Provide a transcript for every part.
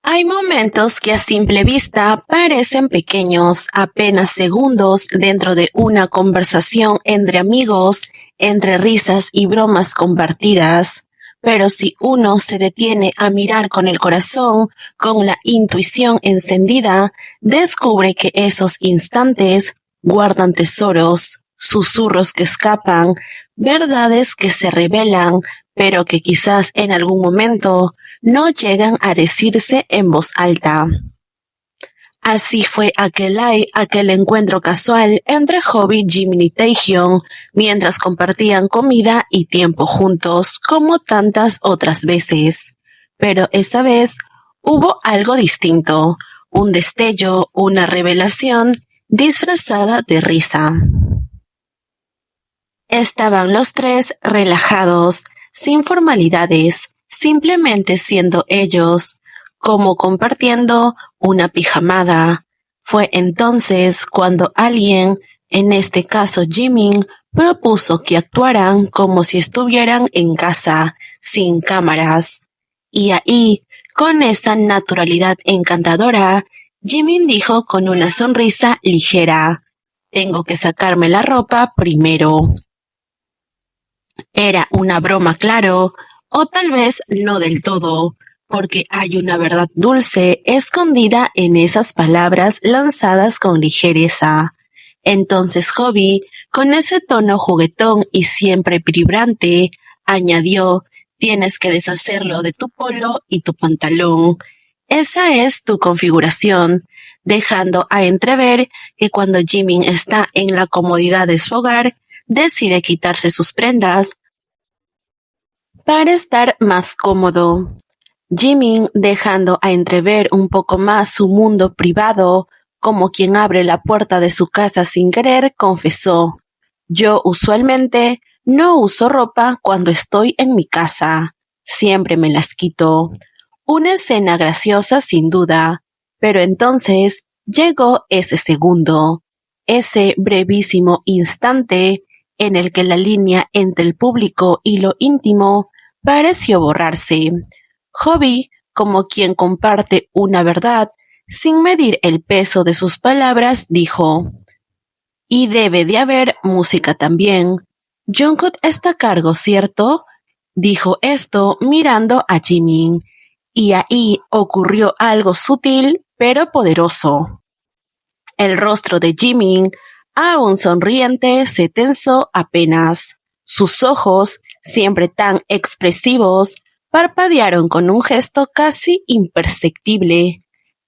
Hay momentos que a simple vista parecen pequeños, apenas segundos dentro de una conversación entre amigos, entre risas y bromas compartidas. Pero si uno se detiene a mirar con el corazón, con la intuición encendida, descubre que esos instantes guardan tesoros, susurros que escapan, verdades que se revelan, pero que quizás en algún momento no llegan a decirse en voz alta. Así fue aquel encuentro casual entre Hobie, Jimmy y Taehyung, mientras compartían comida y tiempo juntos, como tantas otras veces. Pero esa vez hubo algo distinto, un destello, una revelación disfrazada de risa. Estaban los tres relajados, sin formalidades, simplemente siendo ellos, como compartiendo una pijamada. Fue entonces cuando alguien, en este caso Jimin, propuso que actuaran como si estuvieran en casa, sin cámaras. Y ahí, con esa naturalidad encantadora, Jimin dijo con una sonrisa ligera: «Tengo que sacarme la ropa primero». Era una broma, claro, o tal vez no del todo, porque hay una verdad dulce escondida en esas palabras lanzadas con ligereza. Entonces Hobie, con ese tono juguetón y siempre vibrante, añadió: «Tienes que deshacerlo de tu polo y tu pantalón. Esa es tu configuración», dejando a entrever que cuando Jimin está en la comodidad de su hogar, decide quitarse sus prendas para estar más cómodo. Jimin, dejando a entrever un poco más su mundo privado, como quien abre la puerta de su casa sin querer, confesó: «Yo usualmente no uso ropa cuando estoy en mi casa. Siempre me las quito». Una escena graciosa sin duda, pero entonces llegó ese segundo, ese brevísimo instante en el que la línea entre el público y lo íntimo pareció borrarse. Hobie, como quien comparte una verdad, sin medir el peso de sus palabras, dijo: «Y debe de haber música también. Jungkook está a cargo, ¿cierto?». Dijo esto mirando a Jimin, y ahí ocurrió algo sutil pero poderoso. El rostro de Jimin, aún sonriente, se tensó apenas. Sus ojos, siempre tan expresivos, parpadearon con un gesto casi imperceptible.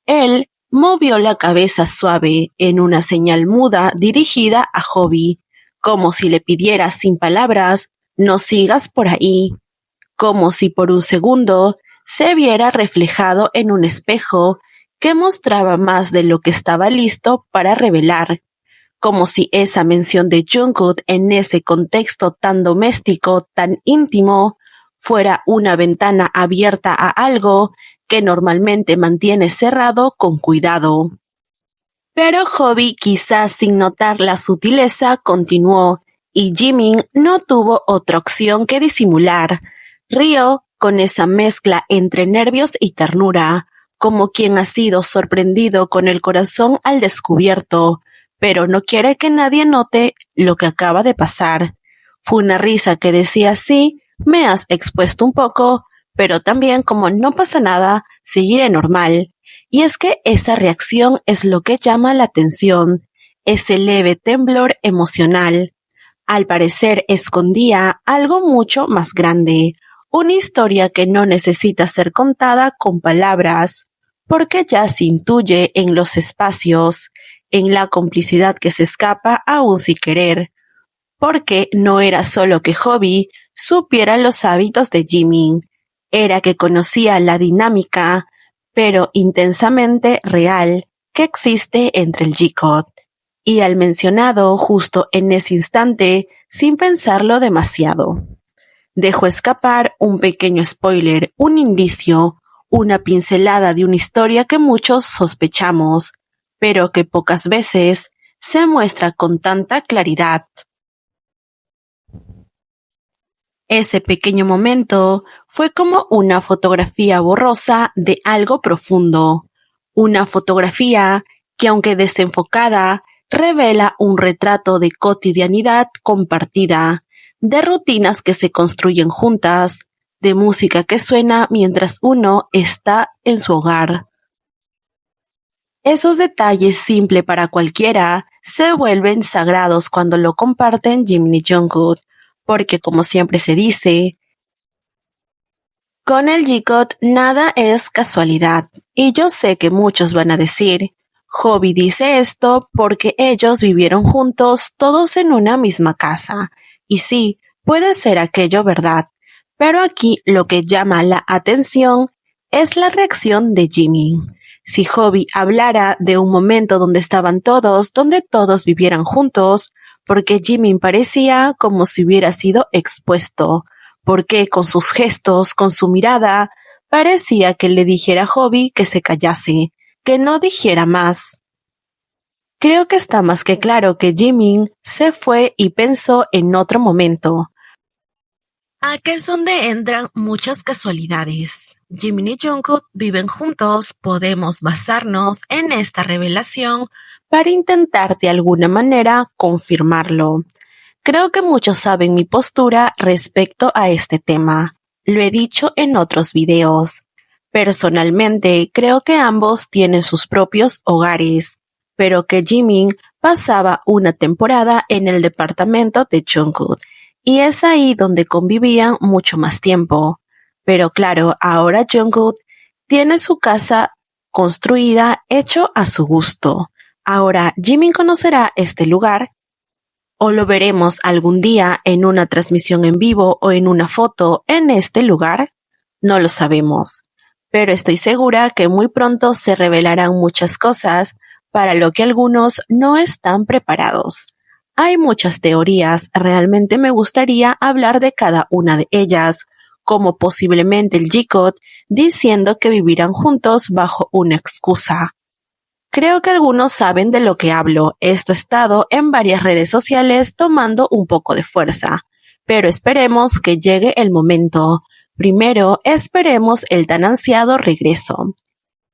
Él movió la cabeza suave en una señal muda dirigida a Hobie, como si le pidiera sin palabras: «No sigas por ahí», como si por un segundo se viera reflejado en un espejo que mostraba más de lo que estaba listo para revelar, como si esa mención de Jungkook en ese contexto tan doméstico, tan íntimo, fuera una ventana abierta a algo que normalmente mantiene cerrado con cuidado. Pero Hobie, quizás sin notar la sutileza, continuó, y Jimin no tuvo otra opción que disimular. Rió con esa mezcla entre nervios y ternura, como quien ha sido sorprendido con el corazón al descubierto, pero no quiere que nadie note lo que acaba de pasar. Fue una risa que decía: «Sí, me has expuesto un poco, pero también, como no pasa nada, seguiré normal». Y es que esa reacción es lo que llama la atención, ese leve temblor emocional. Al parecer escondía algo mucho más grande, una historia que no necesita ser contada con palabras, porque ya se intuye en los espacios, en la complicidad que se escapa aún sin querer, porque no era solo que Hobie supiera los hábitos de Jimin, era que conocía la dinámica, pero intensamente real, que existe entre el G-Code. Y al mencionado justo en ese instante, sin pensarlo demasiado. Dejó escapar un pequeño spoiler, un indicio, una pincelada de una historia que muchos sospechamos, pero que pocas veces se muestra con tanta claridad. Ese pequeño momento fue como una fotografía borrosa de algo profundo, una fotografía que aunque desenfocada, revela un retrato de cotidianidad compartida, de rutinas que se construyen juntas, de música que suena mientras uno está en su hogar. Esos detalles simples para cualquiera se vuelven sagrados cuando lo comparten Jimin y Jungkook, porque como siempre se dice, con el G-Code nada es casualidad, y yo sé que muchos van a decir, Hobby dice esto porque ellos vivieron juntos todos en una misma casa, y sí, puede ser aquello verdad, pero aquí lo que llama la atención es la reacción de Jimmy. Si Hobby hablara de un momento donde todos vivieran juntos, porque Jimmy parecía como si hubiera sido expuesto, porque con sus gestos, con su mirada, parecía que le dijera a Hobby que se callase, que no dijera más. Creo que está más que claro que Jimin se fue y pensó en otro momento. Aquí es donde entran muchas casualidades. Jimin y Jungkook viven juntos, podemos basarnos en esta revelación para intentar de alguna manera confirmarlo. Creo que muchos saben mi postura respecto a este tema. Lo he dicho en otros videos. Personalmente, creo que ambos tienen sus propios hogares, pero que Jimin pasaba una temporada en el departamento de Jungkook, y es ahí donde convivían mucho más tiempo. Pero claro, ahora Jungkook tiene su casa construida, hecho a su gusto. Ahora Jimin conocerá este lugar o lo veremos algún día en una transmisión en vivo o en una foto en este lugar, no lo sabemos. Pero estoy segura que muy pronto se revelarán muchas cosas para lo que algunos no están preparados. Hay muchas teorías, realmente me gustaría hablar de cada una de ellas, como posiblemente el G-Code diciendo que vivirán juntos bajo una excusa. Creo que algunos saben de lo que hablo, esto ha estado en varias redes sociales tomando un poco de fuerza, pero esperemos que llegue el momento. Primero, esperemos el tan ansiado regreso.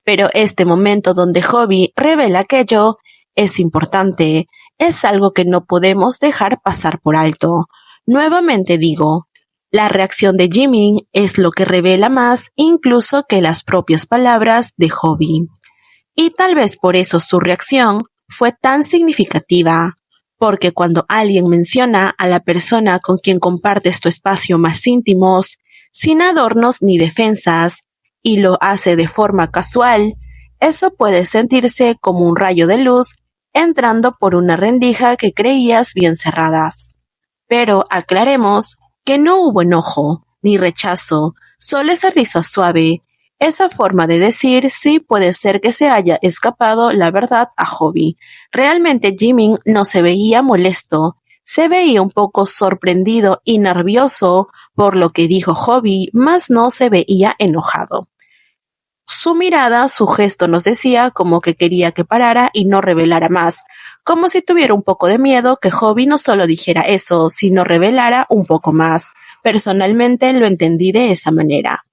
Pero este momento donde Hobby revela aquello es importante, es algo que no podemos dejar pasar por alto. Nuevamente digo, la reacción de Jimin es lo que revela más incluso que las propias palabras de Hobby. Y tal vez por eso su reacción fue tan significativa, porque cuando alguien menciona a la persona con quien compartes tu espacio más íntimos, sin adornos ni defensas, y lo hace de forma casual, eso puede sentirse como un rayo de luz entrando por una rendija que creías bien cerradas. Pero aclaremos que no hubo enojo ni rechazo, solo esa risa suave. Esa forma de decir sí puede ser que se haya escapado la verdad a Hobby. Realmente Jimin no se veía molesto, se veía un poco sorprendido y nervioso por lo que dijo Hobby, mas no se veía enojado. Su mirada, su gesto nos decía como que quería que parara y no revelara más, como si tuviera un poco de miedo que Hobby no solo dijera eso, sino revelara un poco más. Personalmente lo entendí de esa manera.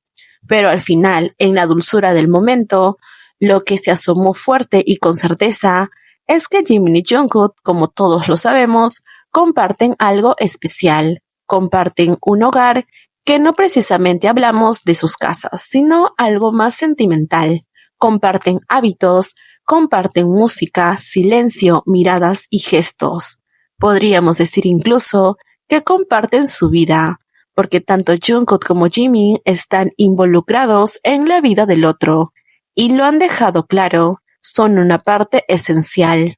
Pero al final, en la dulzura del momento, lo que se asomó fuerte y con certeza es que Jimin y Jungkook, como todos lo sabemos, comparten algo especial, comparten un hogar que no precisamente hablamos de sus casas, sino algo más sentimental. Comparten hábitos, comparten música, silencio, miradas y gestos. Podríamos decir incluso que comparten su vida, porque tanto Jungkook como Jimin están involucrados en la vida del otro, y lo han dejado claro, son una parte esencial.